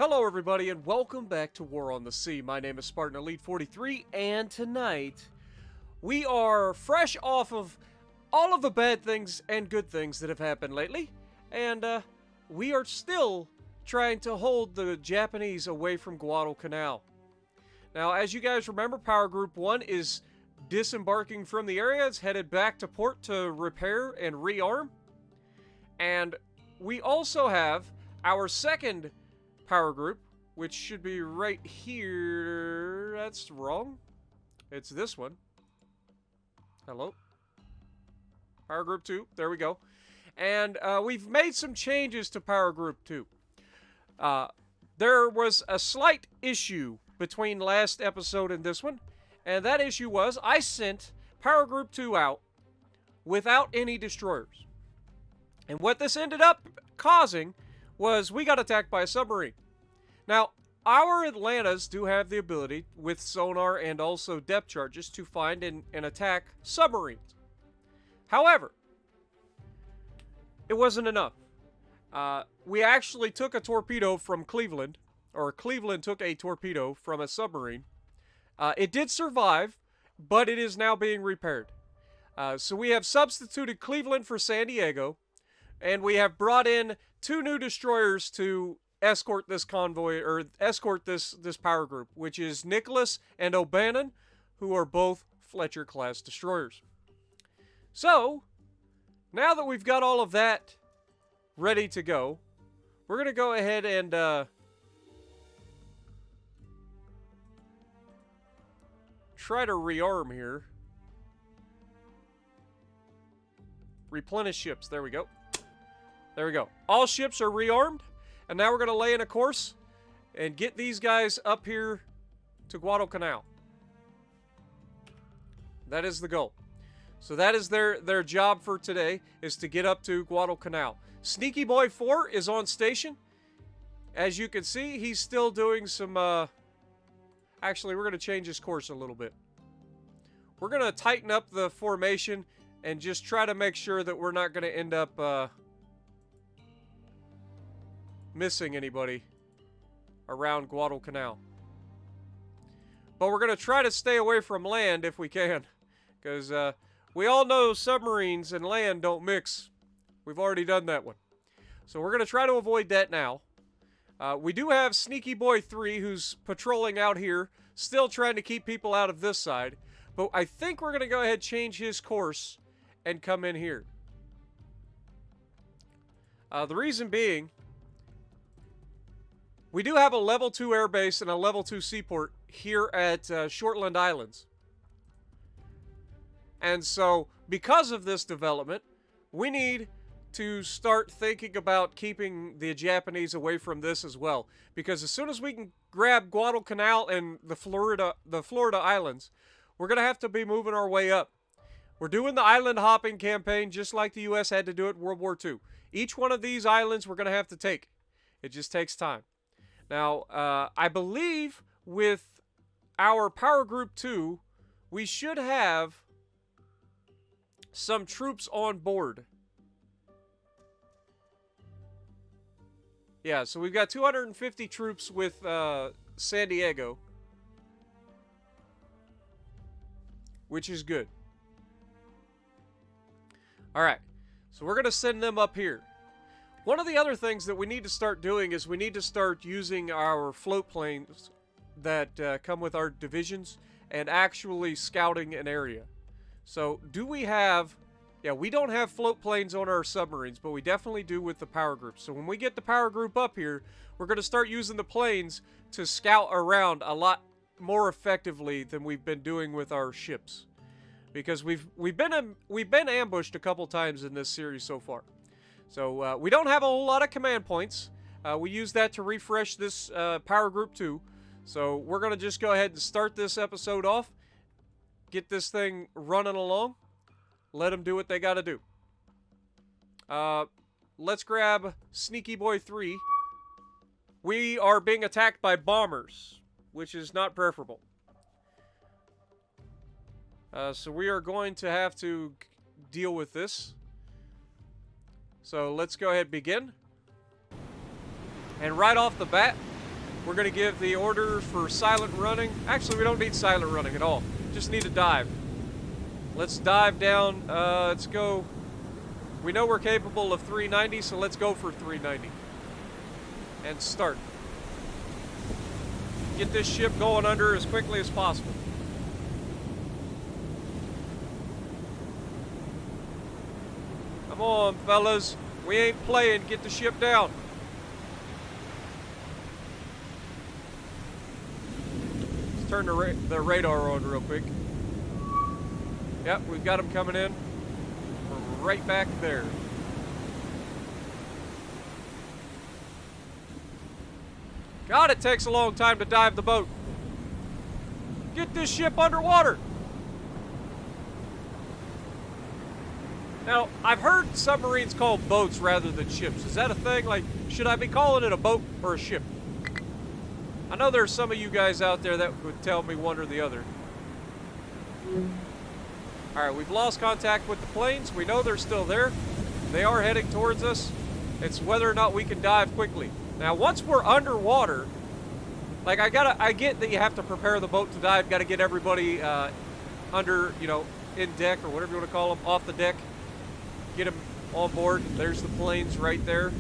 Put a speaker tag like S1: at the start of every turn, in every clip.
S1: Hello everybody and welcome back to War on the Sea. My name is Spartan Elite 43 and tonight we are fresh off of all of the bad things and good things that have happened lately, and we are still trying to hold the Japanese away from Guadalcanal. Now, as you guys remember, Power Group 1 is disembarking from the area. It's headed back to port to repair and rearm. And we also have our second power group, which should be right here. That's wrong. It's this one. Hello. Power Group 2. There we go. And we've made some changes to Power Group 2. There was a slight issue between last episode and this one. And that issue was I sent Power Group 2 out without any destroyers. And what this ended up causing was we got attacked by a submarine. Now, our Atlantas do have the ability, with sonar and also depth charges, to find and attack submarines. However, it wasn't enough. We actually took a torpedo from Cleveland, or Cleveland took a torpedo from a submarine. It did survive, but it is now being repaired. So we have substituted Cleveland for San Diego, and we have brought in 2 new destroyers to escort this convoy, or escort this power group, which is Nicholas and O'Bannon, who are both Fletcher-class destroyers. So, now that we've got all of that ready to go, we're going to go ahead and try to rearm here. Replenish ships. There we go. There we go. All ships are rearmed. And now we're going to lay in a course and get these guys up here to Guadalcanal. That is the goal. So that is their job for today, is to get up to Guadalcanal. Sneaky Boy 4 is on station. As you can see, he's still doing some... Actually, we're going to change his course a little bit. We're going to tighten up the formation and just try to make sure that we're not going to end up... missing anybody around Guadalcanal. But we're going to try to stay away from land if we can, because we all know submarines and land don't mix. We've already done that one. So we're going to try to avoid that now. We do have Sneaky Boy 3 who's patrolling out here, still trying to keep people out of this side. But I think we're going to go ahead and change his course and come in here. The reason being, we do have a level 2 airbase and a level 2 seaport here at Shortland Islands. And so, because of this development, we need to start thinking about keeping the Japanese away from this as well. Because as soon as we can grab Guadalcanal and the Florida Islands, we're going to have to be moving our way up. We're doing the island hopping campaign just like the U.S. had to do it in World War II. Each one of these islands we're going to have to take. It just takes time. Now, I believe with our Power Group 2, we should have some troops on board. Yeah, so we've got 250 troops with San Diego, which is good. Alright, so we're going to send them up here. One of the other things that we need to start doing is we need to start using our float planes that come with our divisions and actually scouting an area. So, do we have... Yeah, we don't have float planes on our submarines, but we definitely do with the power group. So when we get the power group up here, we're going to start using the planes to scout around a lot more effectively than we've been doing with our ships. Because we've been ambushed a couple times in this series so far. So, we don't have a whole lot of command points. We use that to refresh this Power Group 2. So, we're going to just go ahead and start this episode off. Get this thing running along. Let them do what they got to do. Let's grab Sneaky Boy 3. We are being attacked by bombers, which is not preferable. So, we are going to have to deal with this. So let's go ahead and begin. And right off the bat, We're going to give the order for silent running. Actually, we don't need silent running at all. Just need to dive. Let's dive down. Let's go. We know we're capable of 390, so let's go for 390. And start. Get this ship going under as quickly as possible. Come on, fellas. We ain't playing. Get the ship down. Let's turn the radar on real quick. Yep, we've got them coming in. We're right back there. God, it takes a long time to dive the boat. Get this ship underwater. Now, I've heard submarines called boats rather than ships. Is that a thing? Like, should I be calling it a boat or a ship? I know there's some of you guys out there that would tell me one or the other. Alright, we've lost contact with the planes. We know they're still there. They are heading towards us. It's whether or not we can dive quickly. Now, once we're underwater, like, I get that you have to prepare the boat to dive. Got to get everybody under, you know, in deck or whatever you want to call them, off the deck. Get them on board. There's the planes right there.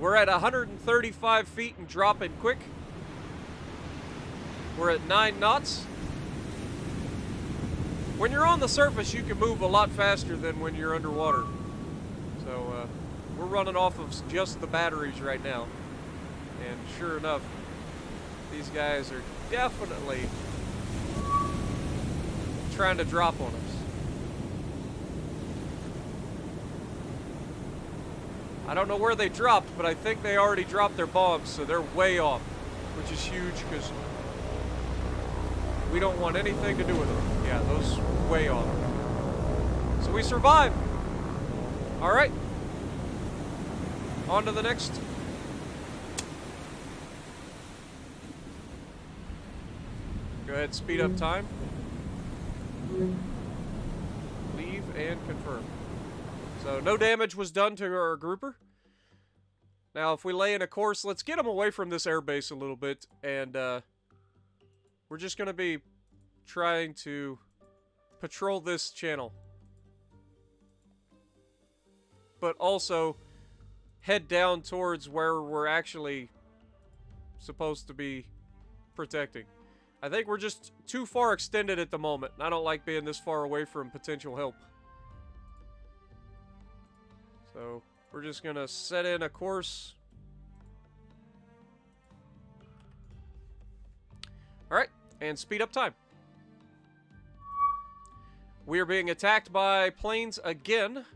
S1: We're at 135 feet and dropping quick. We're at 9 knots. When you're on the surface, you can move a lot faster than when you're underwater. So, we're running off of just the batteries right now. And sure enough, these guys are definitely trying to drop on us. I don't know where they dropped, but I think they already dropped their bombs, so they're way off, which is huge because we don't want anything to do with them. Yeah, those way off. So we survived. All right. On to the next. Go ahead, speed up time. Leave and confirm. So no damage was done to our grouper. Now, if we lay in a course, let's get them away from this airbase a little bit, and we're just going to be trying to patrol this channel. But also head down towards where we're actually supposed to be protecting. I think we're just too far extended at the moment, and I don't like being this far away from potential help. So, we're just going to set in a course. Alright, and speed up time. We are being attacked by planes again.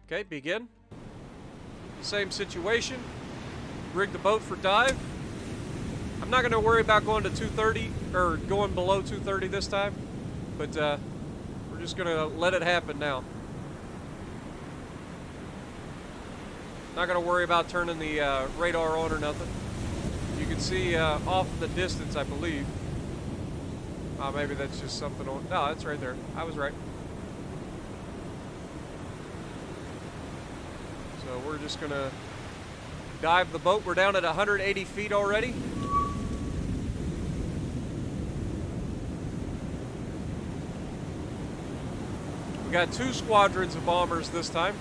S1: Okay, begin. Same situation. Rig the boat for dive. I'm not going to worry about going to 230, or going below 230 this time. But, we're just going to let it happen now. Not going to worry about turning the radar on or nothing. You can see off the distance, I believe. Maybe that's just something on... No, that's right there. I was right. So we're just going to dive the boat. We're down at 180 feet already. We got 2 squadrons of bombers this time.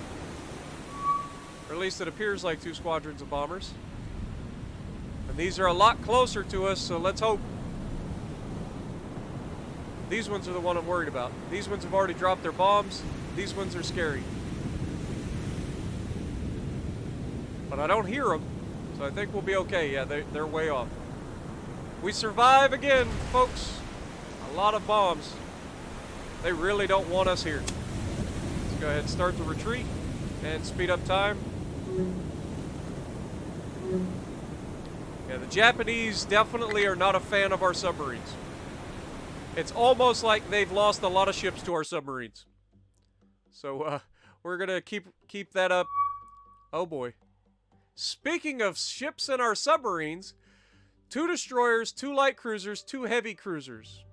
S1: Or at least it appears like 2 squadrons of bombers. And these are a lot closer to us, so let's hope. These ones are the one I'm worried about. These ones have already dropped their bombs. These ones are scary. But I don't hear them, so I think we'll be okay. Yeah, they're way off. We survive again, folks. A lot of bombs. They really don't want us here. Let's go ahead and start the retreat and speed up time. Yeah, the Japanese definitely are not a fan of our submarines. It's almost like they've lost a lot of ships to our submarines. So, we're gonna keep that up. Oh boy. Speaking of ships and our submarines, 2 destroyers, 2 light cruisers, 2 heavy cruisers.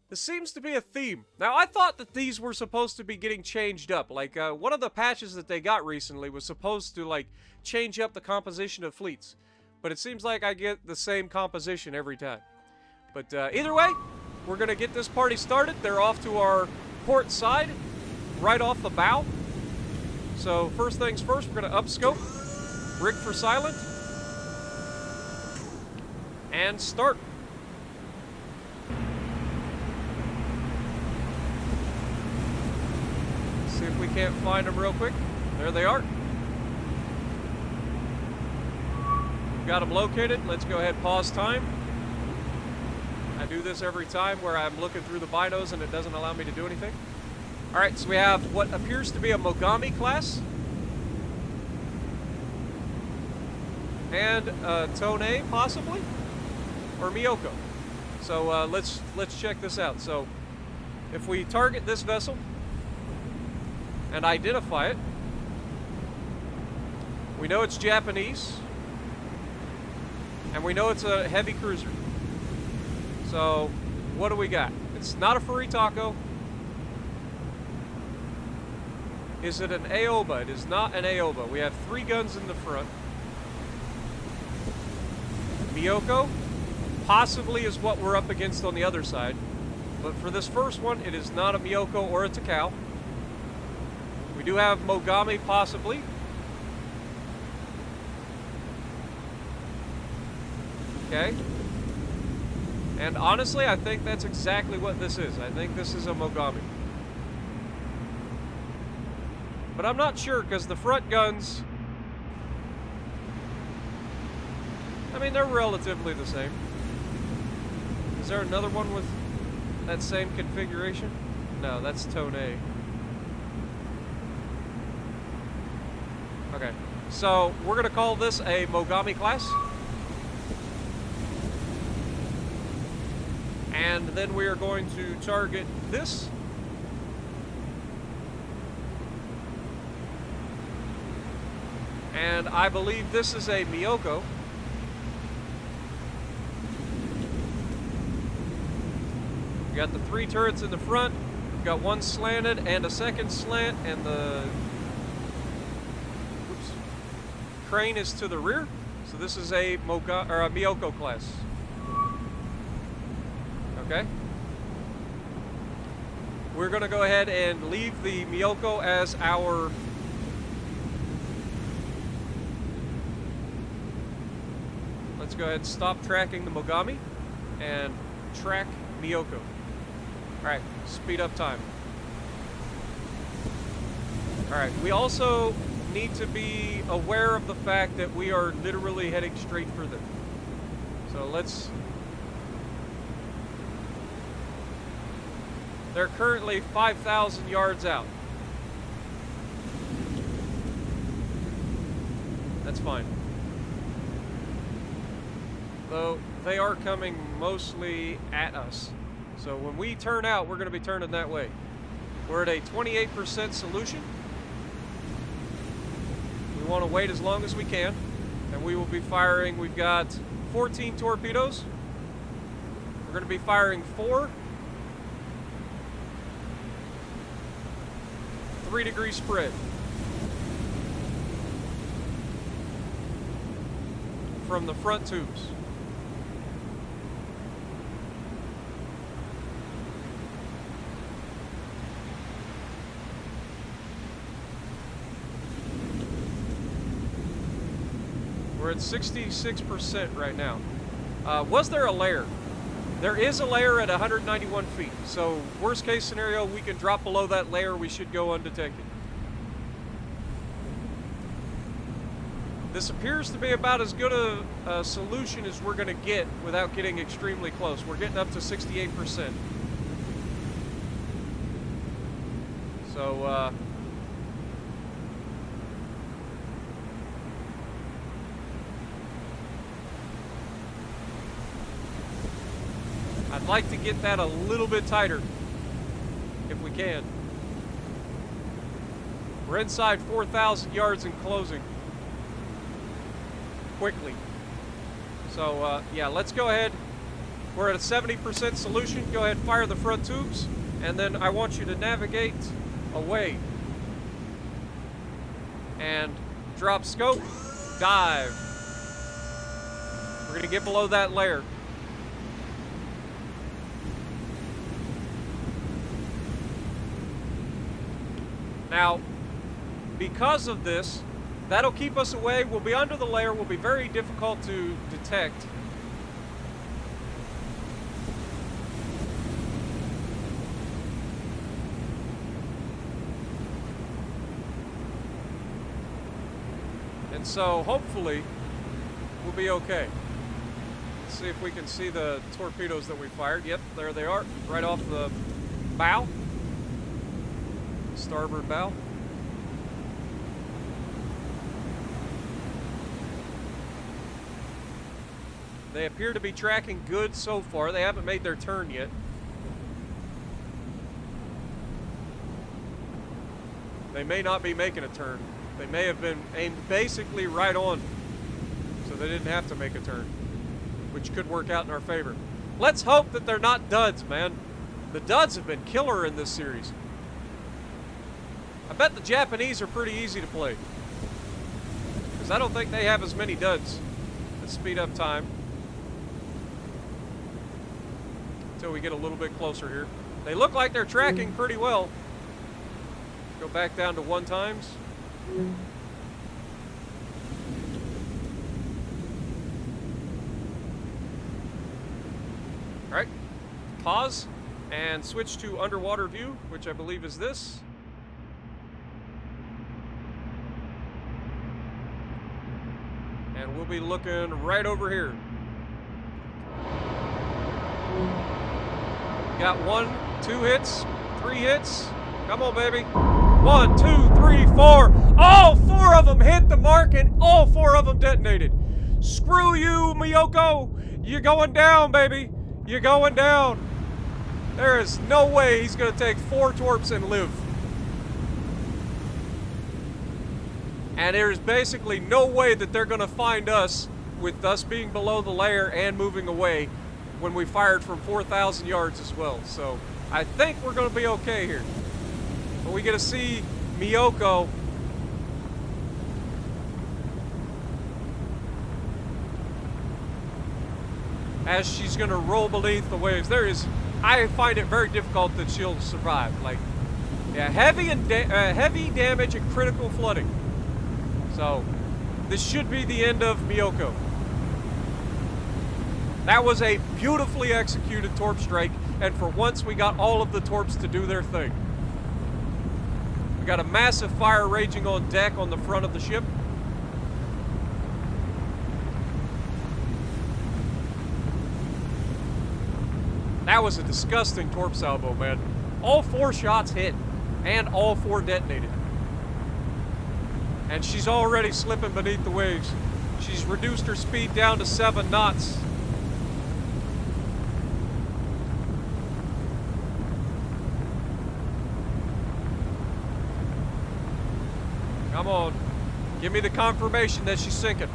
S1: This seems to be a theme. Now, I thought that these were supposed to be getting changed up. Like, one of the patches that they got recently was supposed to, like, change up the composition of fleets. But it seems like I get the same composition every time. But either way, we're going to get this party started. They're off to our port side, right off the bow. So, first things first, we're going to upscope, rig for silent, and start. See if we can't find them real quick. There they are. We've got them located. Let's go ahead and pause time. I do this every time where I'm looking through the binos and it doesn't allow me to do anything. Alright, so we have what appears to be a Mogami class. And Tone, possibly? Or Miyoko. So let's check this out. So if we target this vessel and identify it, we know it's Japanese, and we know it's a heavy cruiser. So what do we got? It's not a Furitako. Is it an Aoba? It is not an Aoba. We have 3 guns in the front. Miyoko possibly is what we're up against on the other side. But for this first one, it is not a Miyoko or a Takao. We do have Mogami possibly. Okay. And honestly, I think that's exactly what this is. I think this is a Mogami. But I'm not sure, because the front guns, I mean, they're relatively the same. Is there another one with that same configuration? No, that's Tone. Okay, so we're going to call this a Mogami class. And then we are going to target this. And I believe this is a Miyoko. We got the 3 turrets in the front. We've got 1 slanted and a second slant, and the crane is to the rear. So this is a Miyoko class. Okay. We're going to go ahead and leave the Miyoko as our let's go ahead and stop tracking the Mogami and track Miyoko. Alright, speed up time. Alright, we also need to be aware of the fact that we are literally heading straight for them. So let's... They're currently 5,000 yards out. That's fine. Though they are coming mostly at us. So when we turn out, we're going to be turning that way. We're at a 28% solution. We want to wait as long as we can. And we will be firing, we've got 14 torpedoes. We're going to be firing 4. 3-degree spread. From the front tubes. We're at 66% right now. Was there a layer? There is a layer at 191 feet. So worst case scenario, we can drop below that layer. We should go undetected. This appears to be about as good a solution as we're going to get without getting extremely close. We're getting up to 68%. So, I'd like to get that a little bit tighter, if we can. We're inside 4,000 yards and closing. Quickly. So, yeah, let's go ahead We're at a 70% solution. Go ahead and fire the front tubes, and then I want you to navigate away. And drop scope, dive. We're gonna get below that layer. Now, because of this, that'll keep us away. We'll be under the layer. Will be very difficult to detect. And so, hopefully, we'll be okay. Let's see if we can see the torpedoes that we fired. Yep, there they are, right off the bow. Starboard bow. They appear to be tracking good so far. They haven't made their turn yet. They may not be making a turn. They may have been aimed basically right on, so they didn't have to make a turn, which could work out in our favor. Let's hope that they're not duds, man. The duds have been killer in this series. I bet the Japanese are pretty easy to play, because I don't think they have as many duds. Let's speed up time until we get a little bit closer here. They look like they're tracking pretty well. Go back down to 1 times. All right, pause and switch to underwater view, which I believe is this. And we'll be looking right over here. Got 1, 2 hits, 3 hits. Come on, baby. 1, 2, 3, 4. All 4 of them hit the mark, and all 4 of them detonated. Screw you, Miyoko. You're going down, baby. You're going down. There is no way he's going to take 4 torps and live. And there's basically no way that they're going to find us with us being below the layer and moving away when we fired from 4,000 yards as well. So I think we're going to be okay here. But we get to see Miyoko as she's going to roll beneath the waves. I find it very difficult that she'll survive. Like, yeah, heavy damage and critical flooding. So this should be the end of Miyoko. That was a beautifully executed torp strike, and for once we got all of the torps to do their thing. We got a massive fire raging on deck on the front of the ship. That was a disgusting torp salvo, man. All 4 shots hit, and all 4 detonated. And she's already slipping beneath the waves. She's reduced her speed down to 7 knots. Come on. Give me the confirmation that she's sinking.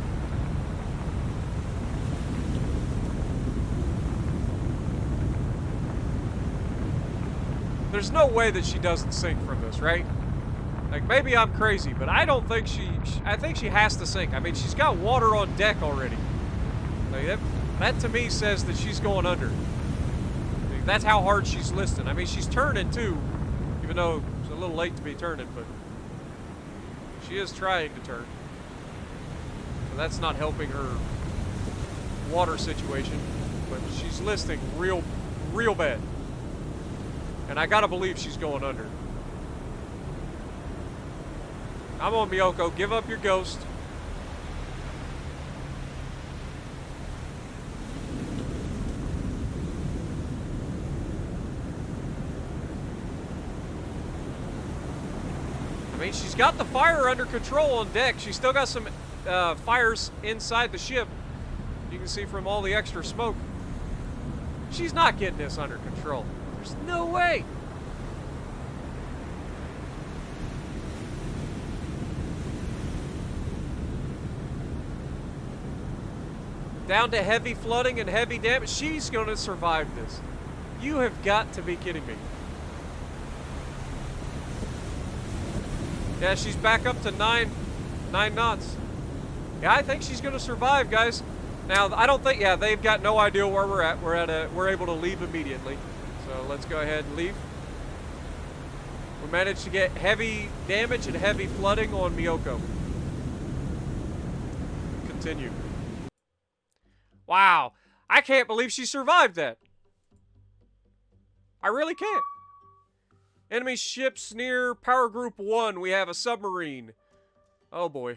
S1: There's no way that she doesn't sink from this, right? Like, maybe I'm crazy, but I don't think I think she has to sink. I mean, she's got water on deck already. Like, that to me says that she's going under. Like, that's how hard she's listing. I mean, she's turning too, even though it's a little late to be turning, but she is trying to turn. So that's not helping her water situation, but she's listing real bad. And I gotta believe she's going under. Come on, Miyoko, give up your ghost. I mean, she's got the fire under control on deck. She's still got some fires inside the ship. You can see from all the extra smoke. She's not getting this under control. There's no way. Down to heavy flooding and heavy damage. She's going to survive this. You have got to be kidding me. Yeah, she's back up to 9 knots. Yeah, I think she's going to survive, guys. Now, I don't think, yeah, they've got no idea where we're at. We're able to leave immediately. So let's go ahead and leave. We managed to get heavy damage and heavy flooding on Miyoko. Continue. Wow, I can't believe she survived that. I really can't. Enemy ships near Power Group 1. We have a submarine. Oh boy.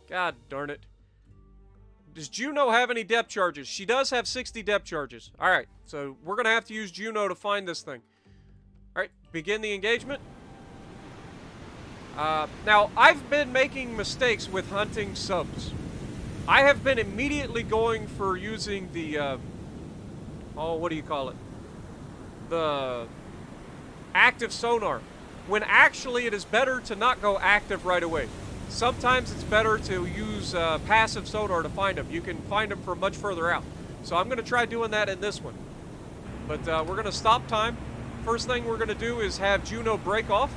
S1: God darn it. Does Juno have any depth charges? She does have 60 depth charges. Alright, so we're going to have to use Juno to find this thing. Alright, begin the engagement. Now, I've been making mistakes with hunting subs. I have been immediately going for using the, oh, what do you call it? The active sonar. When actually it is better to not go active right away. Sometimes it's better to use passive sonar to find them. You can find them from much further out. So I'm going to try doing that in this one. But we're going to stop time. First thing we're going to do is have Juno break off.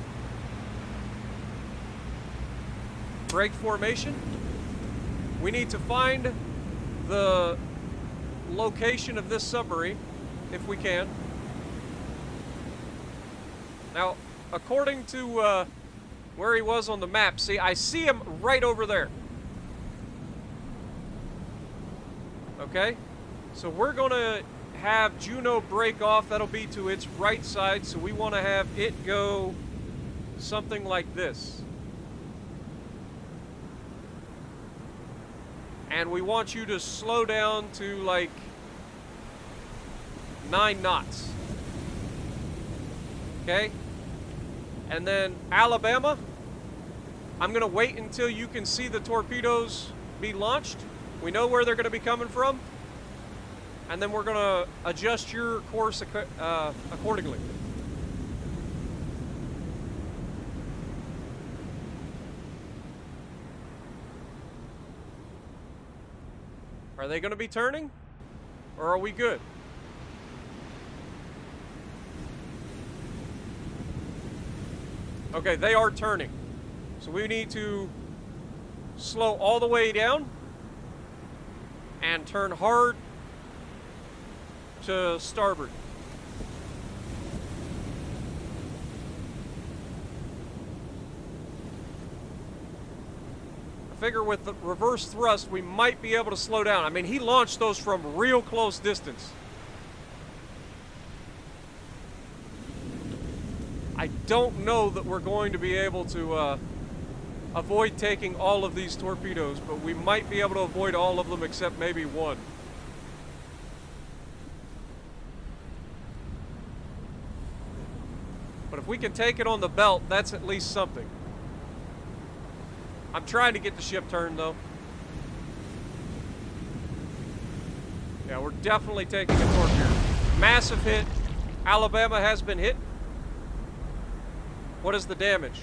S1: Break formation. We need to find the location of this submarine, if we can. Now, according to where he was on the map, see, I see him right over there. Okay? So we're going to have Juno break off. That'll be to its right side, so we want to have it go something like this. And we want you to slow down to like 9 knots. Okay? And then Alabama, I'm going to wait until you can see the torpedoes be launched. We know where they're going to be coming from. And then we're going to adjust your course accordingly. Are they going to be turning? Or are we good? Okay, they are turning. So we need to slow all the way down and turn hard to starboard. I figure with the reverse thrust, we might be able to slow down. I mean, he launched those from real close distance. I don't know that we're going to be able to avoid taking all of these torpedoes, but we might be able to avoid all of them except maybe one. But if we can take it on the belt, that's at least something. I'm trying to get the ship turned, though. Yeah, we're definitely taking a torque here. Massive hit. Alabama has been hit. What is the damage?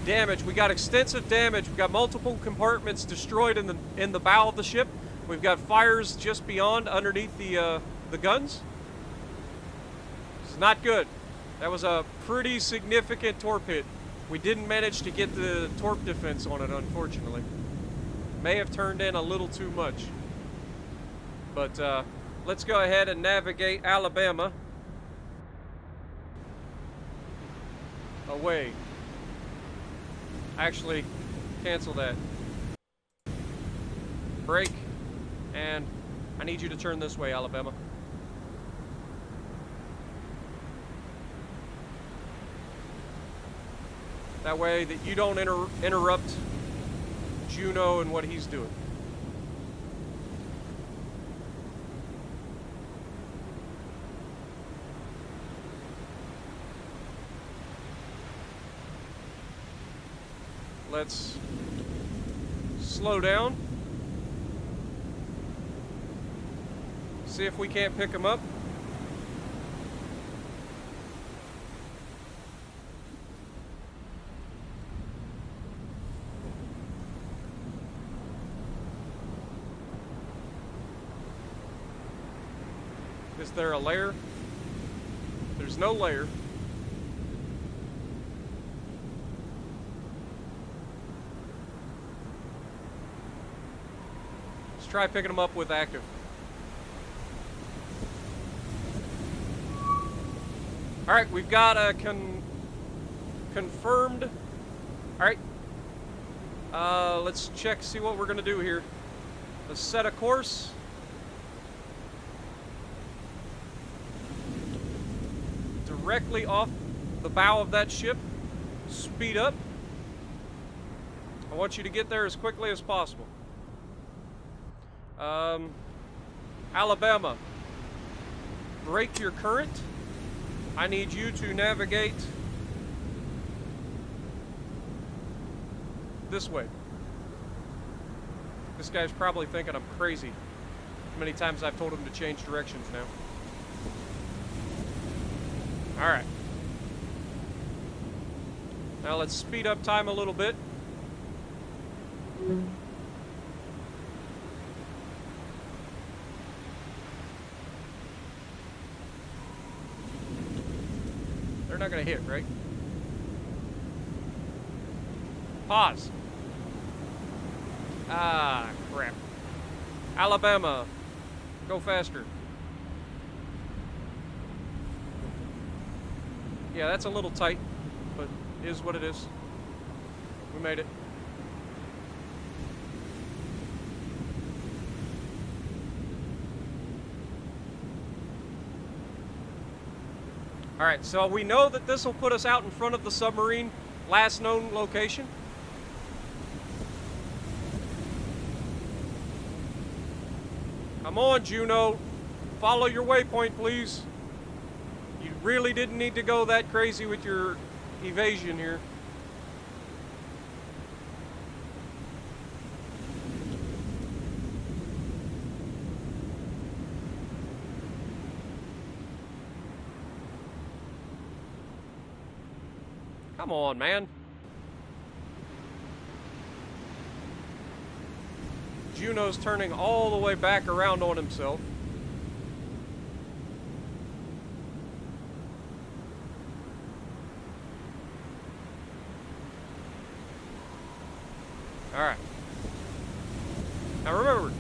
S1: Damage. We got extensive damage. We got multiple compartments destroyed in the bow of the ship. We've got fires just beyond, underneath the guns. It's not good. That was a pretty significant torp hit. We didn't manage to get the torp defense on it, unfortunately. May have turned in a little too much. But let's go ahead and navigate Alabama away. Actually, cancel that. Brake, and I need you to turn this way, Alabama. That way that you don't interrupt Juno and what he's doing. Let's slow down. See if we can't pick him up. Is there a layer? There's no layer. Let's try picking them up with active. Alright, we've got a confirmed. Alright. Let's check, see what we're gonna do here. Let's set a course. Directly off the bow of that ship. Speed up. I want you to get there as quickly as possible. Alabama. Break your current. I need you to navigate this way. This guy's probably thinking I'm crazy. How many times I've told him to change directions now. Alright. Now let's speed up time a little bit. They're not going to hit, right? Pause. Ah, crap. Alabama, go faster. Yeah, that's a little tight, but it is what it is. We made it. Alright, so we know that this will put us out in front of the submarine, last known location. Come on, Juno. Follow your waypoint, please. You really didn't need to go that crazy with your evasion here. Come on, man. Juno's turning all the way back around on himself. Alright. Now remember,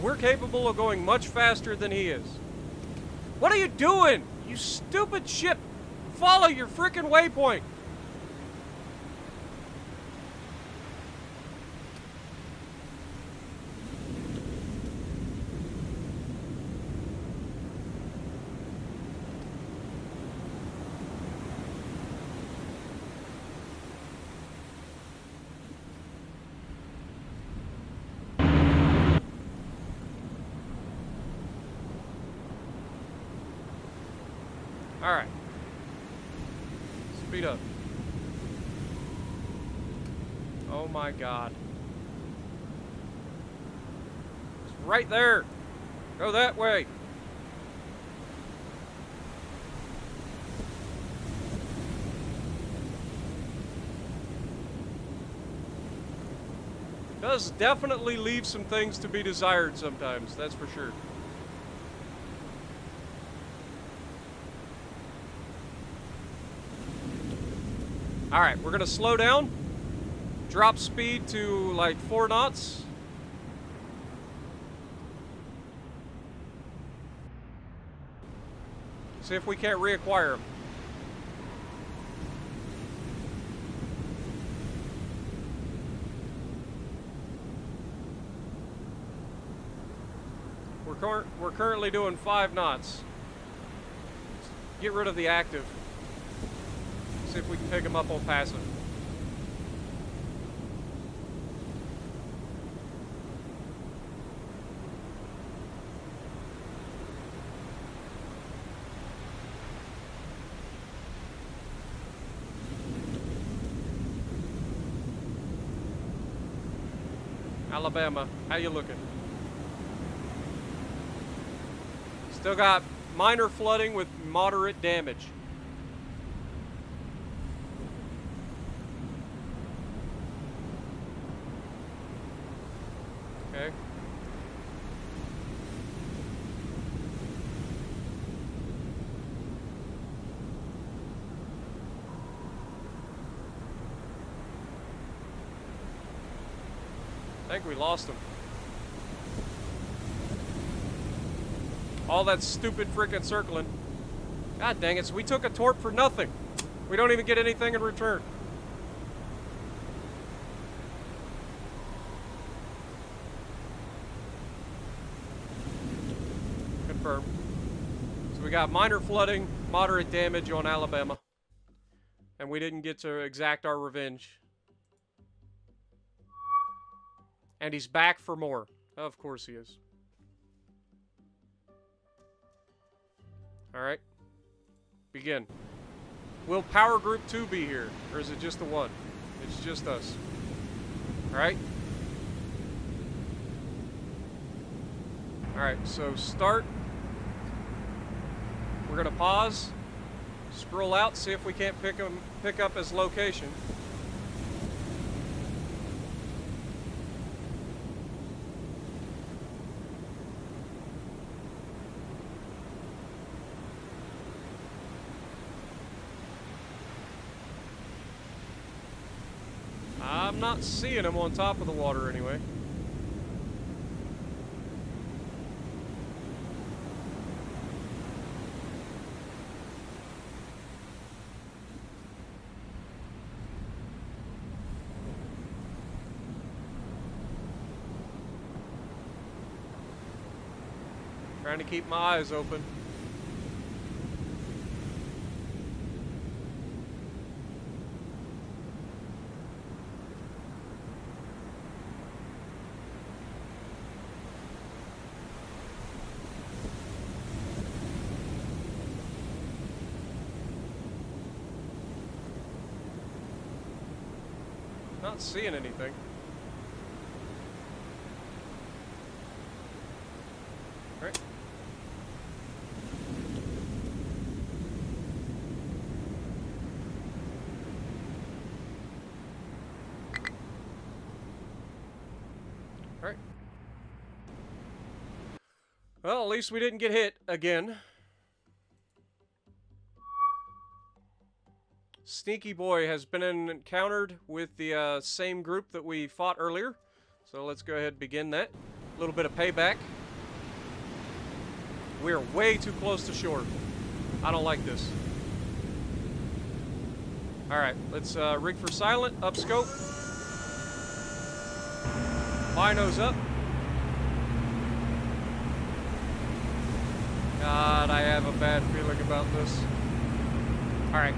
S1: we're capable of going much faster than he is. What are you doing? You stupid ship! Follow your frickin' waypoint! Alright. Speed up. Oh my god. It's right there. Go that way. Does definitely leave some things to be desired sometimes, that's for sure. Alright, we're gonna slow down, drop speed to like 4 knots. See if we can't reacquire them. We're currently doing 5 knots. Get rid of the active. See if we can pick them up on passive. Alabama, how you looking? Still got minor flooding with moderate damage. Okay. think we lost him. All that stupid freaking circling. God dang it, so we took a torp for nothing. We don't even get anything in return. Confirm. So we got minor flooding, moderate damage on Alabama. And we didn't get to exact our revenge. And he's back for more. Of course he is. Alright. Begin. Will Power Group 2 be here? Or is it just the one? It's just us. Alright. Alright, so start. We're going to pause. Scroll out, see if we can't pick up his location. I'm not seeing him on top of the water anyway. Trying to keep my eyes open. Not seeing anything. All right. All right. Well, at least we didn't get hit again. Sneaky Boy has been encountered with the same group that we fought earlier. So let's go ahead and begin that. A little bit of payback. We're way too close to shore. I don't like this. Alright, let's rig for silent, up scope. Binos up. God, I have a bad feeling about this. Alright.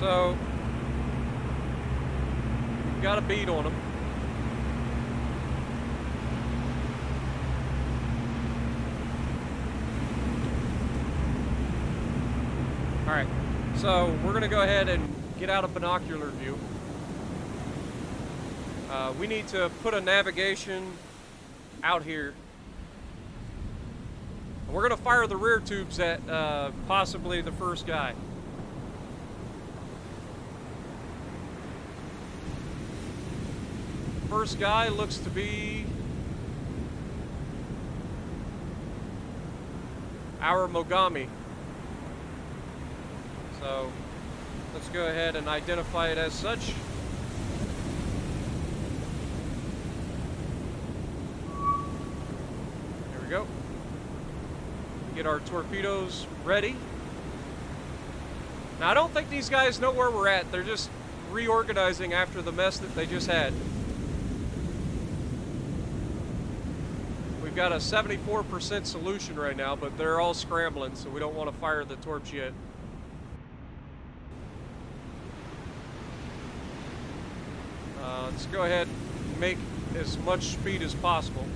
S1: So, we've got a bead on them. Alright, so we're going to go ahead and get out of binocular view. We need to put a navigation out here. And we're going to fire the rear tubes at possibly the first guy. First guy looks to be our Mogami. So let's go ahead and identify it as such. There we go. Get our torpedoes ready. Now I don't think these guys know where we're at. They're just reorganizing after the mess that they just had. We've got a 74% solution right now, but they're all scrambling, so we don't want to fire the torps yet. Let's go ahead and make as much speed as possible.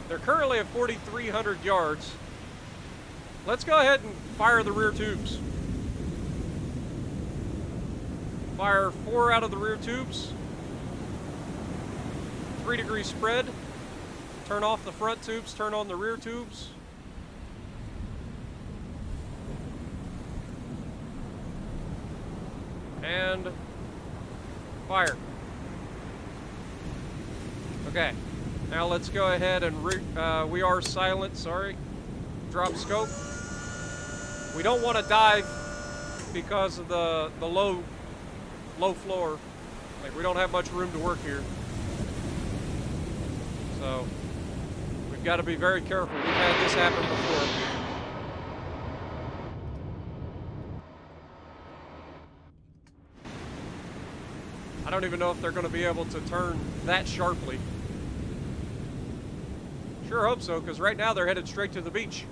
S1: They're currently at 4,300 yards. Let's go ahead and fire the rear tubes. Fire 4 out of the rear tubes. 3-degree spread. Turn off the front tubes, turn on the rear tubes. And fire. Okay. Now let's go ahead and we are silent, sorry. Drop scope. We don't want to dive because of the low floor. Like, we don't have much room to work here. So we've got to be very careful. We've had this happen before. I don't even know if they're going to be able to turn that sharply. Sure hope so, because right now they're headed straight to the beach.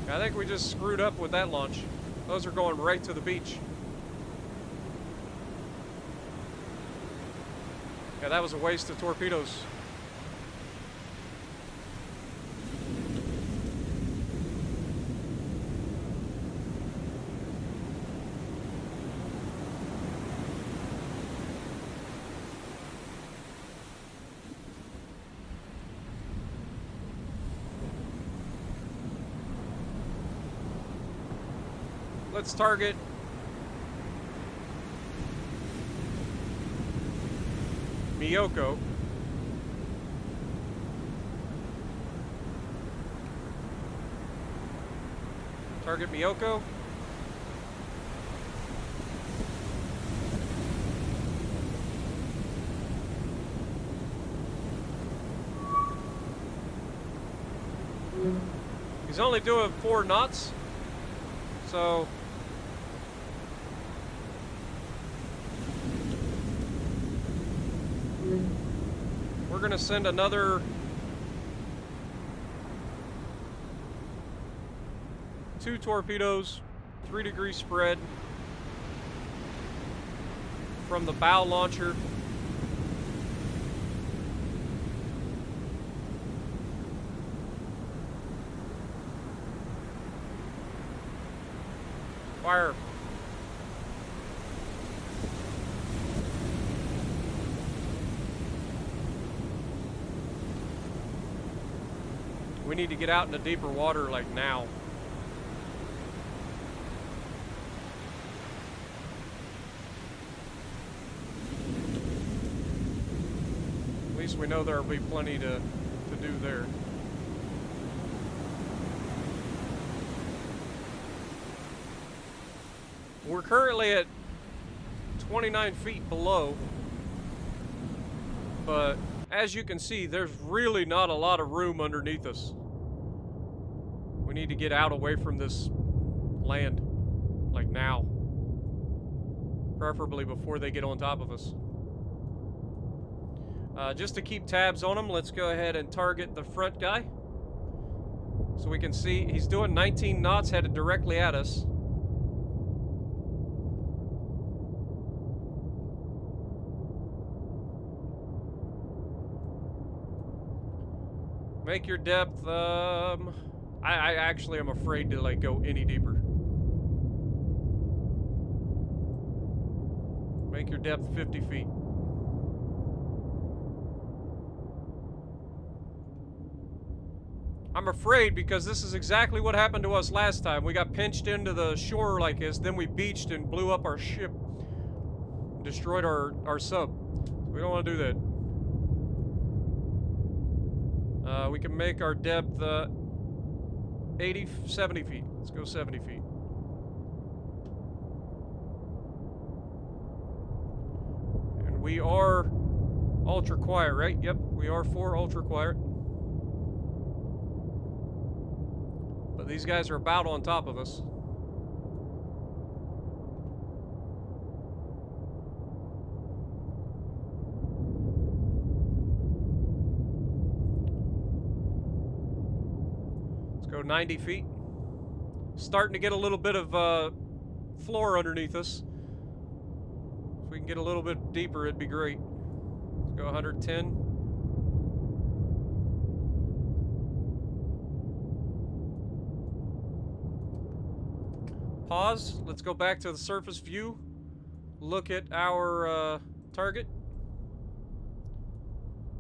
S1: I think we just screwed up with that launch. Those are going right to the beach. Yeah, that was a waste of torpedoes. Let's target Miyoko. Target Miyoko. He's only doing 4 knots, so we're going to send another 2 torpedoes, 3-degree spread from the bow launcher. Fire. We need to get out into deeper water, like, now. At least we know there'll be plenty to do there. We're currently at 29 feet below, but as you can see, there's really not a lot of room underneath us. We need to get out away from this land, like now. Preferably before they get on top of us. Just to keep tabs on him, let's go ahead and target the front guy. So we can see he's doing 19 knots headed directly at us. Make your depth, I actually am afraid to, like, go any deeper. Make your depth 50 feet. I'm afraid because this is exactly what happened to us last time. We got pinched into the shore like this, then we beached and blew up our ship. Destroyed our sub. We don't want to do that. We can make our depth 70 feet. Let's go 70 feet. And we are ultra quiet, right? Yep, we are 4 ultra quiet. But these guys are about on top of us. Go 90 feet. Starting to get a little bit of floor underneath us. If we can get a little bit deeper, it'd be great. Let's go 110. Pause. Let's go back to the surface view. Look at our target.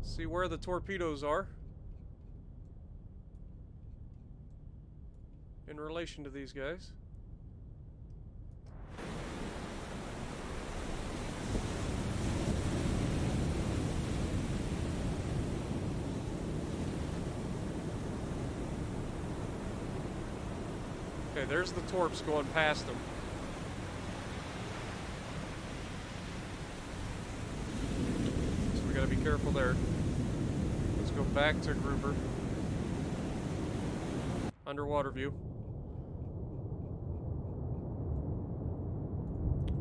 S1: See where the torpedoes are in relation to these guys. Okay, there's the torps going past them. So we gotta be careful there. Let's go back to grouper. Underwater view.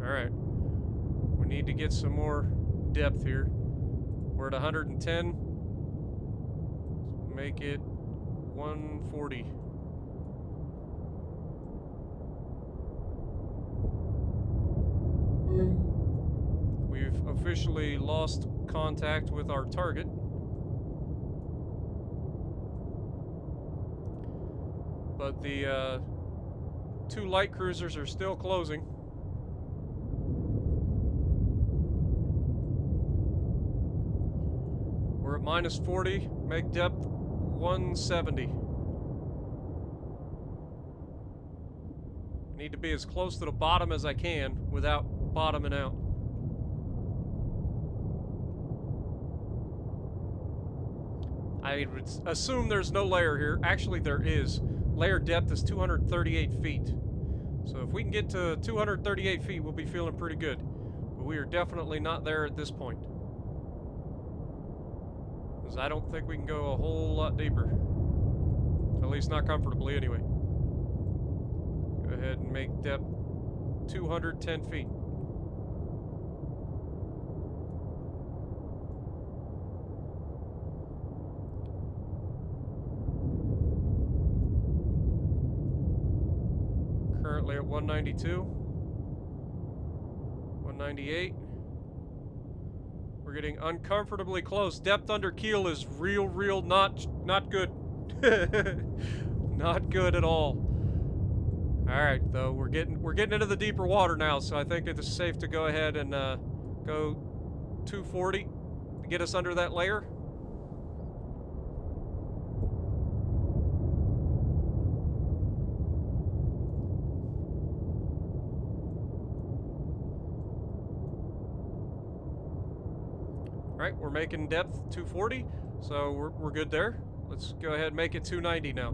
S1: Alright. We need to get some more depth here. We're at 110. Make it 140. We've officially lost contact with our target. But the two light cruisers are still closing. We're at minus 40, make depth 170. Need to be as close to the bottom as I can without bottoming out. I would assume there's no layer here. Actually, there is. Layer depth is 238 feet. So if we can get to 238 feet, we'll be feeling pretty good. But we are definitely not there at this point. Because I don't think we can go a whole lot deeper. At least not comfortably anyway. Go ahead and make depth 210 feet. Currently at 192. 198. We're getting uncomfortably close. Depth under keel is real not good. Not good at all. Alright, though, we're getting into the deeper water now, so I think it's safe to go ahead and go 240 to get us under that layer. Alright, we're making depth 240, so we're good there. Let's go ahead and make it 290 now.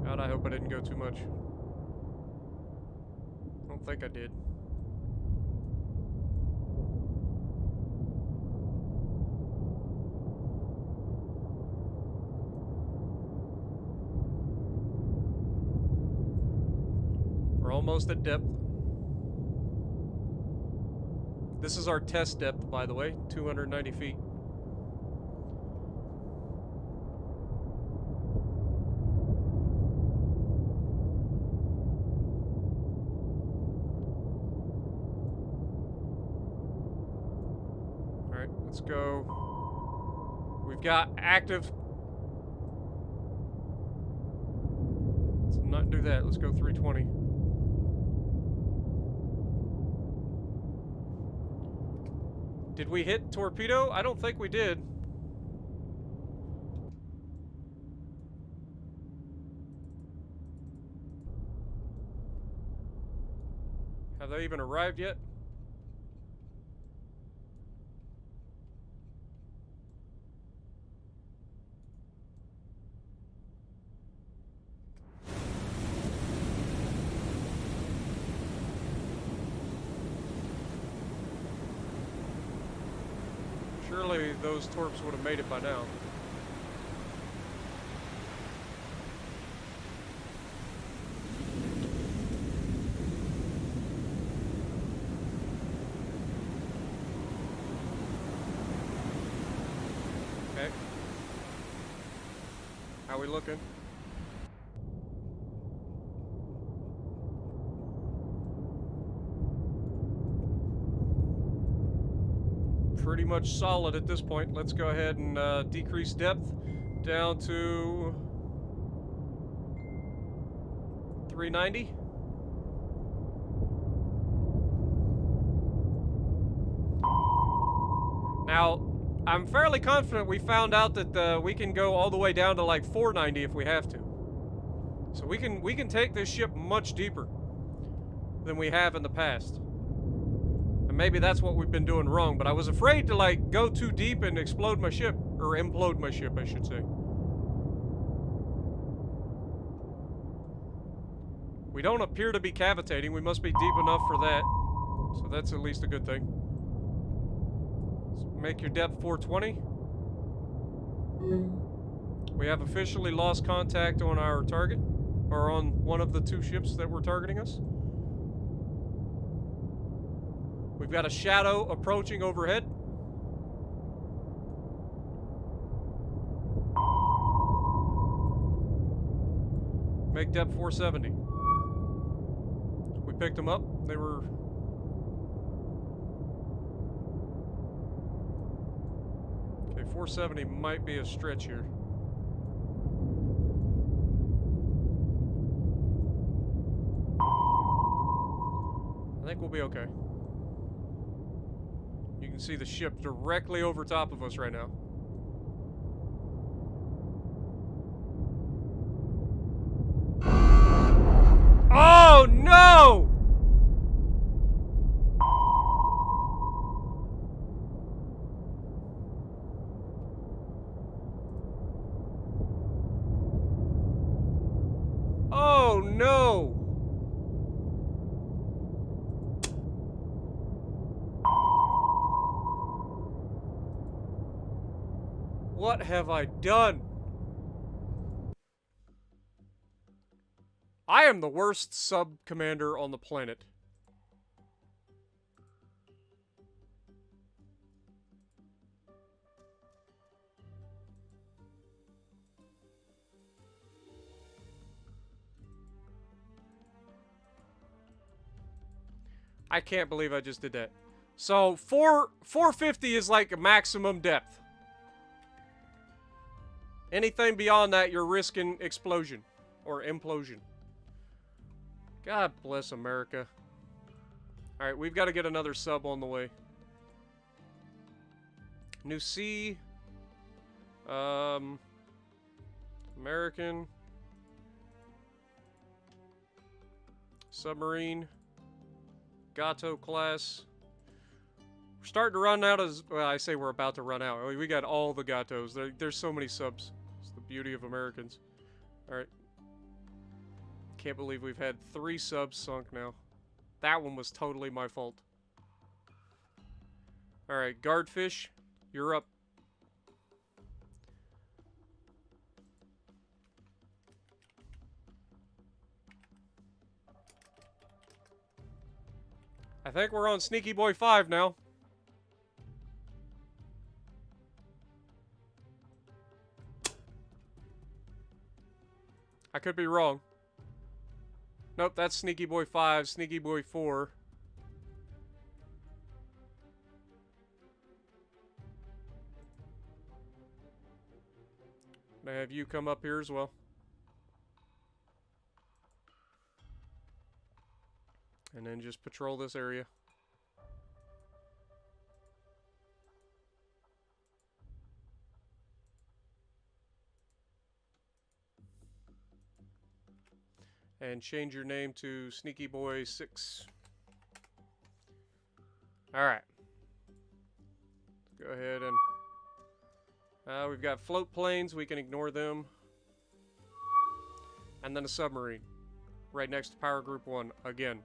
S1: God, I hope I didn't go too much. I don't think I did. We're almost at depth. This is our test depth, by the way, 290 feet. Alright, let's go. We've got active. Let's not do that. Let's go 320. Did we hit torpedo? I don't think we did. Have they even arrived yet? Surely those torps would have made it by now. Okay. How we looking? Pretty much solid at this point. Let's go ahead and decrease depth down to 390. Now, I'm fairly confident we found out that we can go all the way down to like 490 if we have to. So we can take this ship much deeper than we have in the past. And maybe that's what we've been doing wrong, but I was afraid to like go too deep and explode my ship, or implode my ship, I should say. We don't appear to be cavitating. We must be deep enough for that. So that's at least a good thing. So make your depth 420. We have officially lost contact on our target, or on one of the two ships that were targeting us. We've got a shadow approaching overhead. Make depth 470. We picked them up. They were... Okay, 470 might be a stretch here. I think we'll be okay. You can see the ship directly over top of us right now. Oh no! Oh no! What have I done? I am the worst sub-commander on the planet. I can't believe I just did that. So, 450 is like a maximum depth. Anything beyond that, you're risking explosion. Or implosion. God bless America. Alright, we've got to get another sub on the way. New Sea. American. Submarine. Gato class. We're starting to run out of... Well, I say we're about to run out. We got all the Gatos. There's so many subs. It's the beauty of Americans. Alright. Can't believe we've had 3 subs sunk now. That one was totally my fault. Alright, Guardfish, you're up. I think we're on Sneaky Boy 5 now. I could be wrong. Nope, that's Sneaky Boy 5, Sneaky Boy 4. Can I have you come up here as well? And then just patrol this area. And change your name to Sneaky Boy 6. Alright. Go ahead and... we've got float planes. We can ignore them. And then a submarine. Right next to Power Group 1. Again.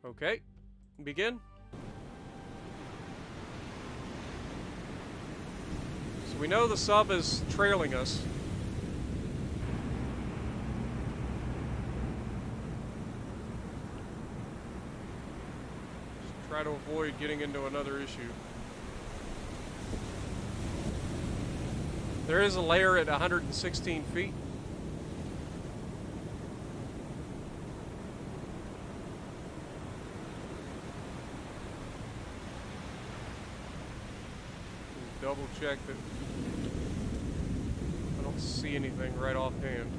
S1: Okay. Begin. So we know the sub is trailing us. Try to avoid getting into another issue. There is a layer at 116 feet. Double check that I don't see anything right offhand.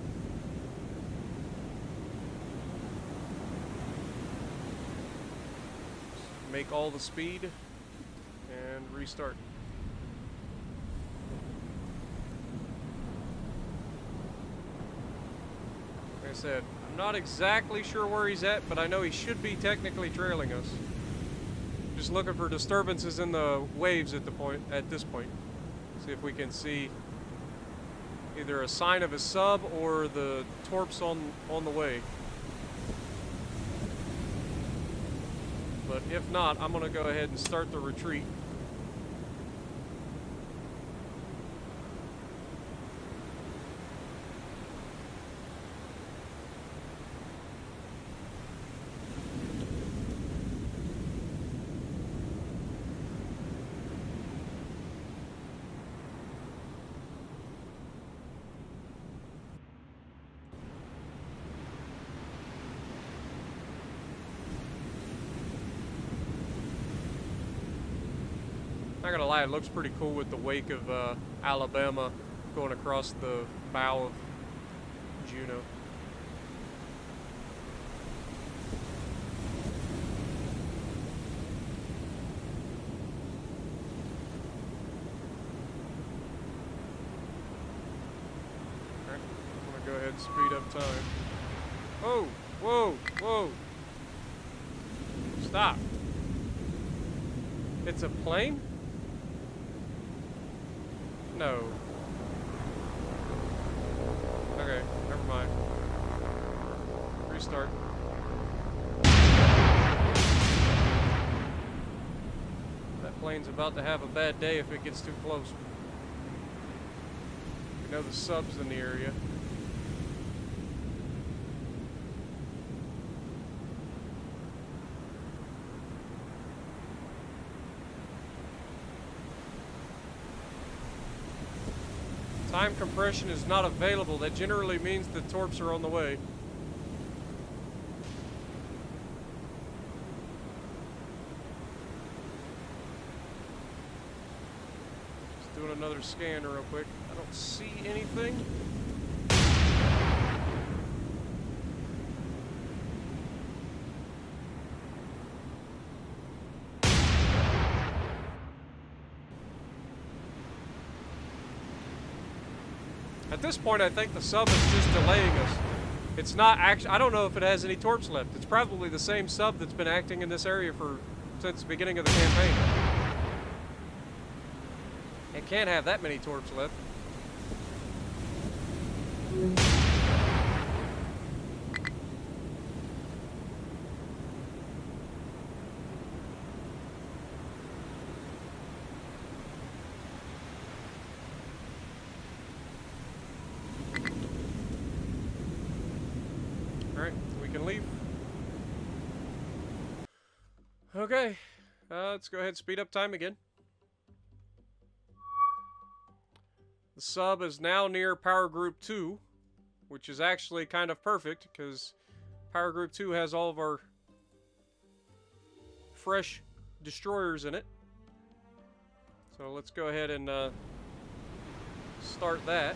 S1: make all the speed and restart. Like I said, I'm not exactly sure where he's at, but I know he should be technically trailing us. Just looking for disturbances in the waves at this point. See if we can see either a sign of a sub or the torps on the way. But if not, I'm gonna go ahead and start the retreat. Not gonna lie, it looks pretty cool with the wake of Alabama going across the bow of Juno. Alright, I'm gonna go ahead and speed up time. Oh, whoa, whoa. Stop. It's a plane? No. Okay, never mind. Restart. That plane's about to have a bad day if it gets too close. We know the sub's in the area. Time compression is not available. That generally means the torps are on the way. Just doing another scan real quick. I don't see anything. At this point, I think the sub is just delaying us. It's not actually, I don't know if it has any torps left. It's probably the same sub that's been acting in this area since the beginning of the campaign. It can't have that many torps left. Alright, we can leave. Okay, let's go ahead and speed up time again. The sub is now near Power Group 2, which is actually kind of perfect, because Power Group 2 has all of our fresh destroyers in it. So let's go ahead and start that.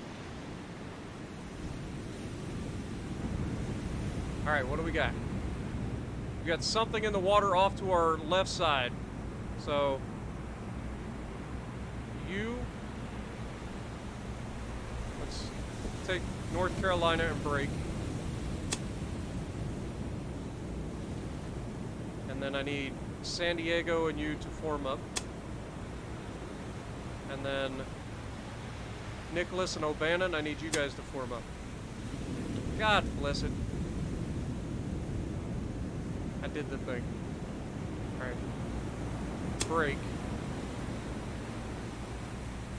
S1: Alright, what do we got? We got something in the water off to our left side. So, let's take North Carolina and break. And then I need San Diego and you to form up. And then Nicholas and O'Bannon, I need you guys to form up. God bless it. I did the thing. Alright. Break.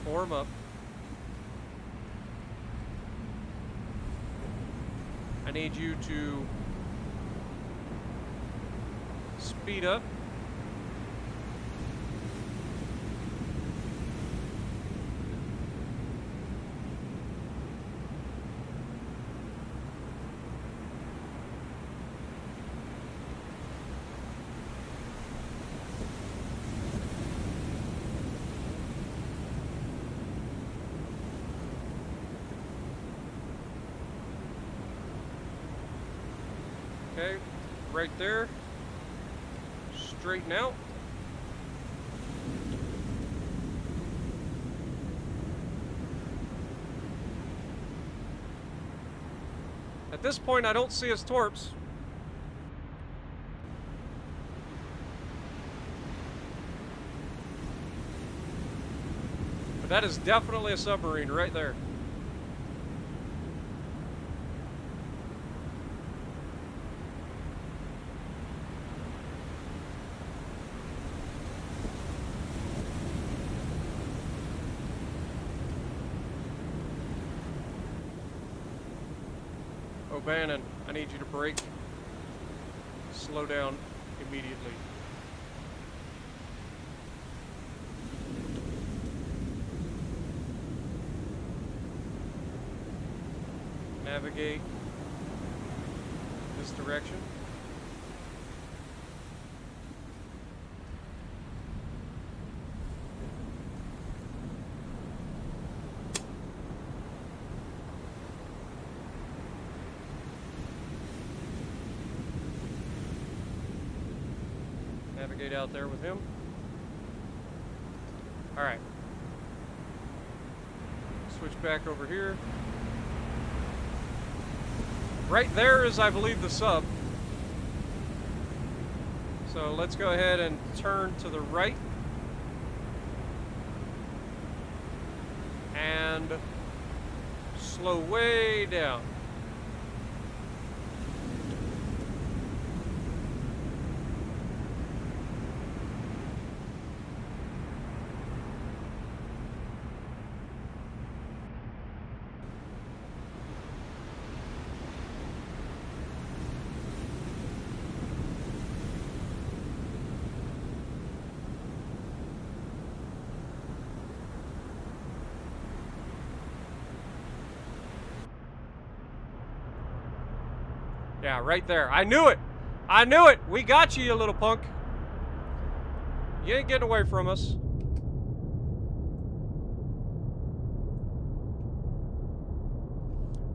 S1: Form up. I need you to speed up. Okay, right there. Straighten out. At this point, I don't see his torps. But that is definitely a submarine right there. O'Bannon, I need you to brake. Slow down immediately. Navigate this direction. Navigate out there with him. All right. Switch back over here. Right there is, I believe, the sub. So let's go ahead and turn to the right. And slow way down. Yeah, right there. I knew it! I knew it! We got you, you little punk. You ain't getting away from us.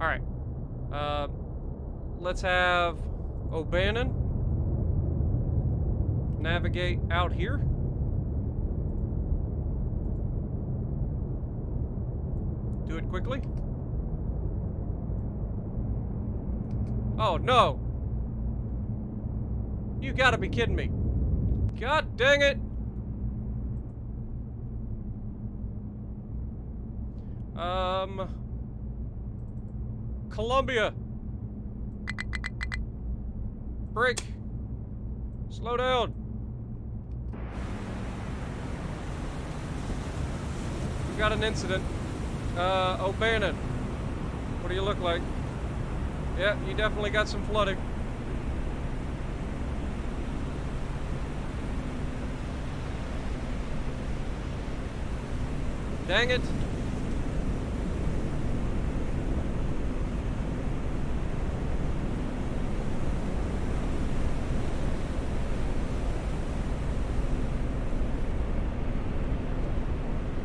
S1: Alright. Let's have O'Bannon navigate out here. Do it quickly. Oh, no. You gotta be kidding me. God dang it. Columbia. Brake. Slow down. We've got an incident. O'Bannon. What do you look like? Yeah, you definitely got some flooding. Dang it.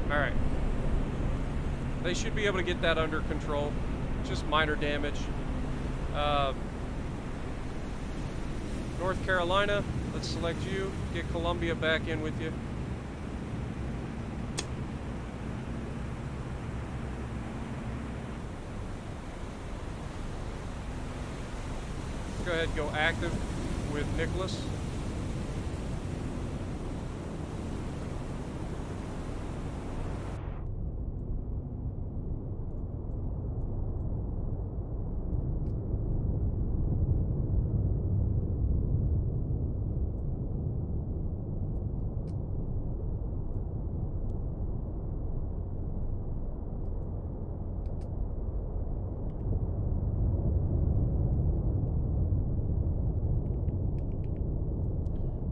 S1: All right. They should be able to get that under control. Just minor damage. North Carolina, let's select you. Get Columbia back in with you. Go ahead and go active with Nicholas.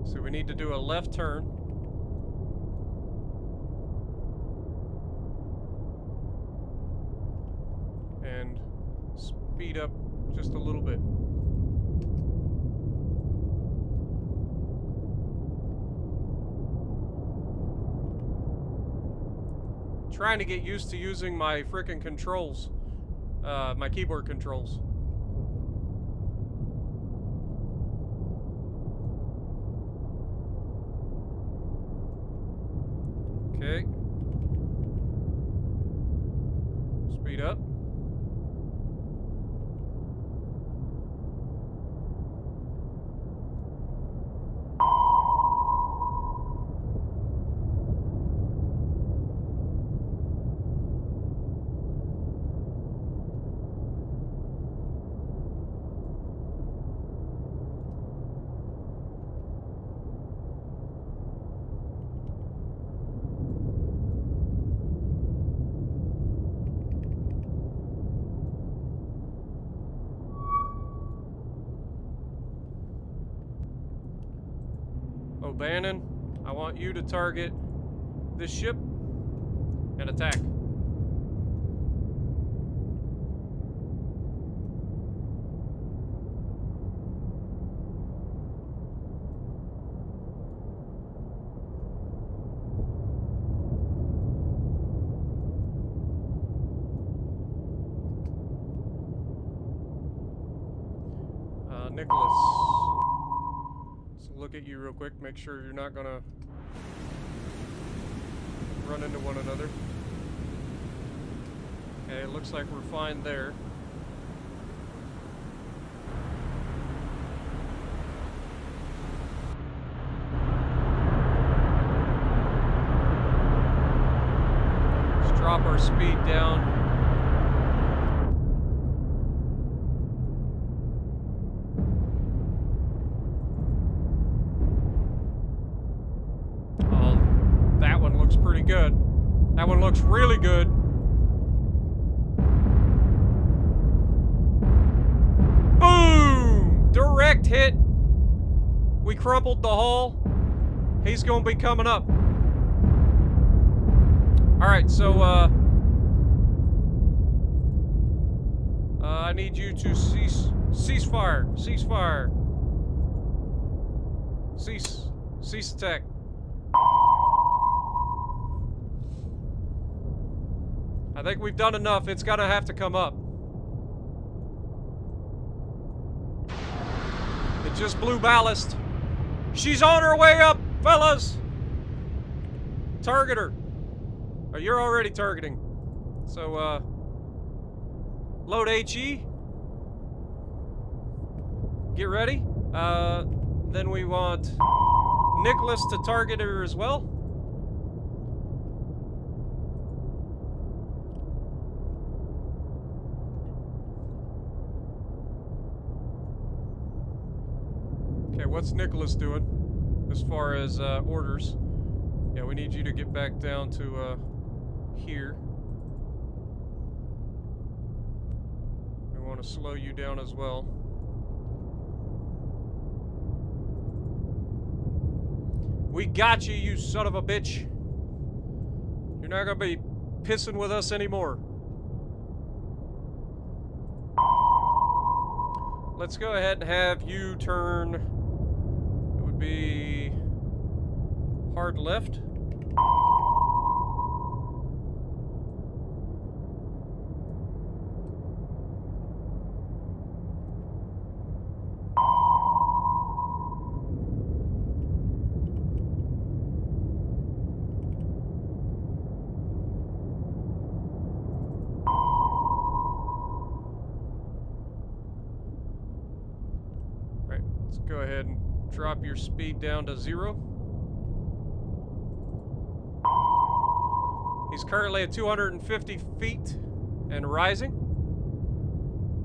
S1: So we need to do a left turn. And speed up just a little bit. Trying to get used to using my frickin' controls. My keyboard controls. O'Bannon, I want you to target this ship and attack. Nicholas, let's look at you real quick, make sure you're not gonna run into one another. Okay, it looks like we're fine there. Let's drop our speed down. Pretty good. That one looks really good. Boom! Direct hit. We crumpled the hull. He's gonna be coming up. Alright, so I need you to cease fire. Cease fire. Cease attack. I think we've done enough. It's gonna have to come up. It just blew ballast. She's on her way up, fellas! Target her. Oh, you're already targeting. So, load HE. Get ready. Then we want Nicholas to target her as well. Okay, what's Nicholas doing as far as orders? Yeah, we need you to get back down to here. We want to slow you down as well. We got you, you son of a bitch. You're not gonna be pissing with us anymore. Let's go ahead and have you turn. It would be hard left. Go ahead and drop your speed down to 0. He's currently at 250 feet and rising.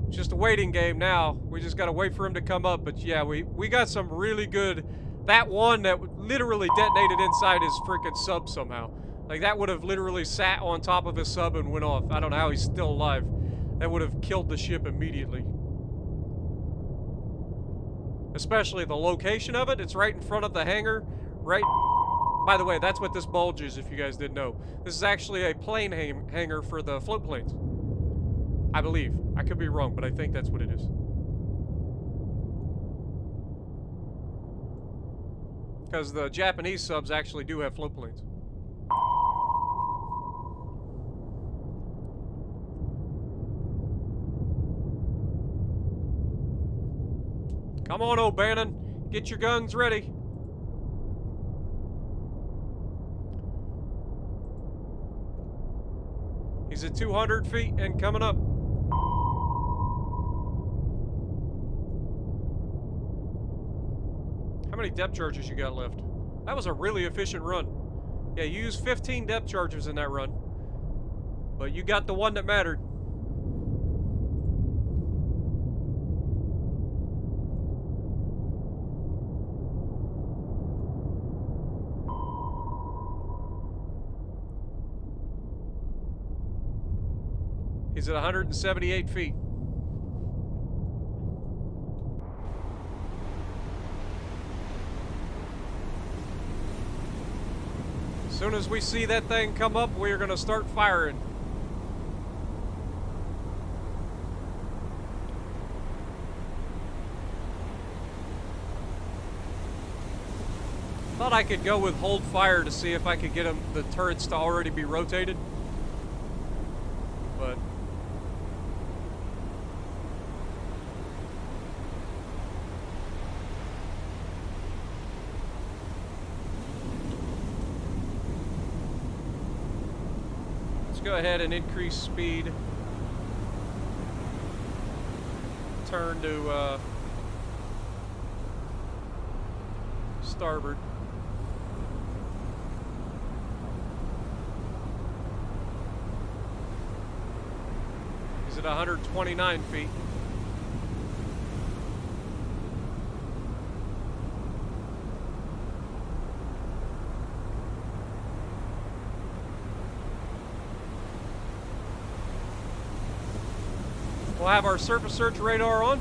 S1: It's just a waiting game now. We just gotta wait for him to come up. But yeah, we got some really good. That one that literally detonated inside his freaking sub somehow. Like that would have literally sat on top of his sub and went off. I don't know how he's still alive. That would have killed the ship immediately. Especially the location of it. It's right in front of the hangar. Right. By the way, that's what this bulge is, if you guys didn't know. This is actually a plane hangar for the float planes. I believe. I could be wrong, but I think that's what it is. Because the Japanese subs actually do have float planes. Come on, O'Bannon. Get your guns ready. He's at 200 feet and coming up. How many depth charges you got left? That was a really efficient run. Yeah, you used 15 depth charges in that run. But you got the one that mattered. He's at 178 feet. As soon as we see that thing come up, we're gonna start firing. Thought I could go with hold fire to see if I could get the turrets to already be rotated. But let's go ahead and increase speed. Turn to starboard. Is it 129 feet? We'll have our surface search radar on.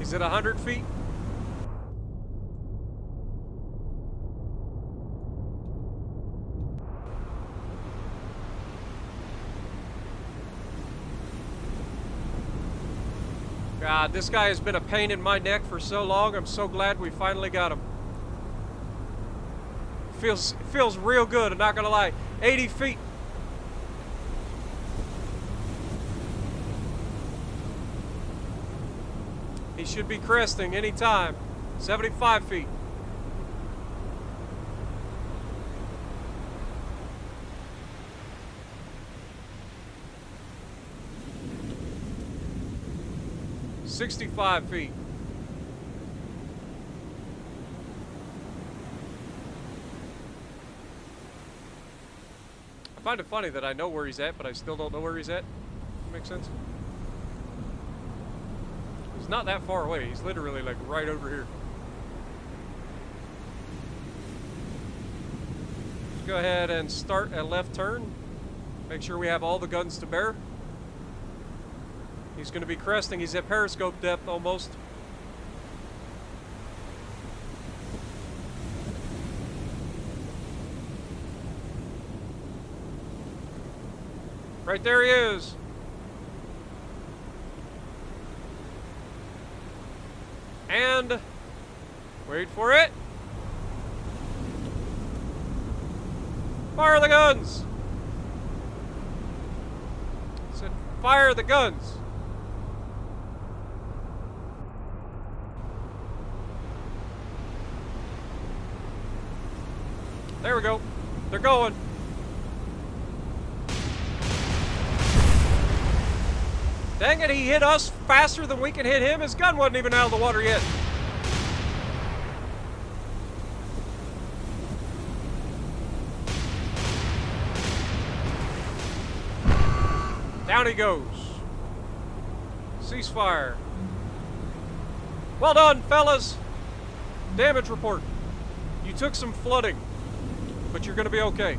S1: Is it 100 feet? God, this guy has been a pain in my neck for so long. I'm so glad we finally got him. Feels real good, I'm not gonna lie. 80 feet. He should be cresting any time. 75 feet. $65 feet. I find it funny that I know where he's at, but I still don't know where he's at. That makes sense? He's not that far away. He's literally like right over here. Let's go ahead and start a left turn. Make sure we have all the guns to bear. He's going to be cresting. He's at periscope depth almost. Right there he is. And wait for it. Fire the guns. I said fire the guns. There we go. They're going. Dang it, he hit us faster than we can hit him. His gun wasn't even out of the water yet. Down he goes. Ceasefire. Well done, fellas. Damage report. You took some flooding, but you're going to be okay.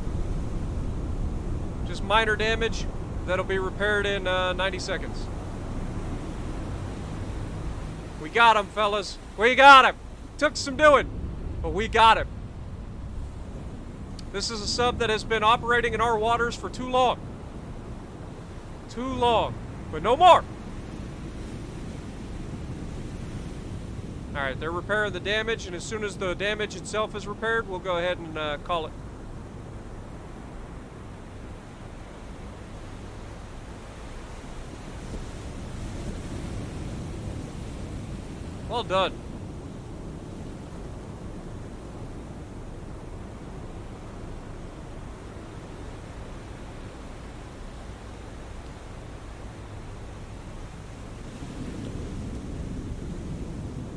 S1: Just minor damage. That'll be repaired in 90 seconds. We got him, fellas. We got him. Took some doing, but we got him. This is a sub that has been operating in our waters for too long. Too long, but no more. All right, they're repairing the damage, and as soon as the damage itself is repaired, we'll go ahead and call it. Well done.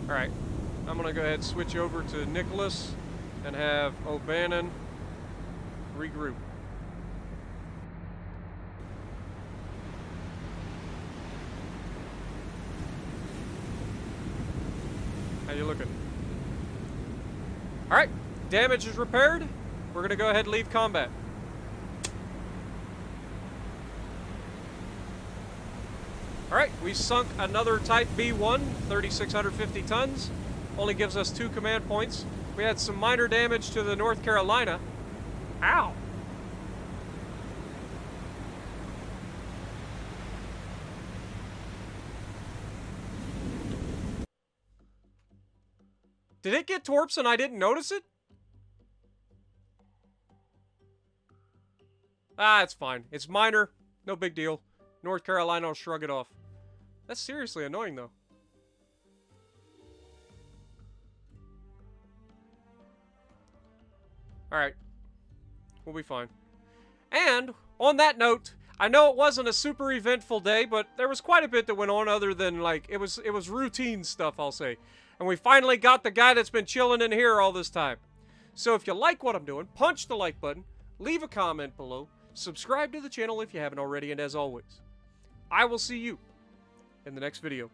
S1: All right, I'm gonna go ahead and switch over to Nicholas and have O'Bannon regroup. How you looking? All right, damage is repaired. We're gonna go ahead and leave combat. Alright, we sunk another Type B1, 3,650 tons. Only gives us 2 command points. We had some minor damage to the North Carolina. Ow! Did it get torps and I didn't notice it? Ah, it's fine. It's minor. No big deal. North Carolina will shrug it off. That's seriously annoying, though. Alright. We'll be fine. And, on that note, I know it wasn't a super eventful day, but there was quite a bit that went on other than, like, it was routine stuff, I'll say. And we finally got the guy that's been chilling in here all this time. So if you like what I'm doing, punch the like button, leave a comment below, subscribe to the channel if you haven't already, and as always, I will see you in the next video.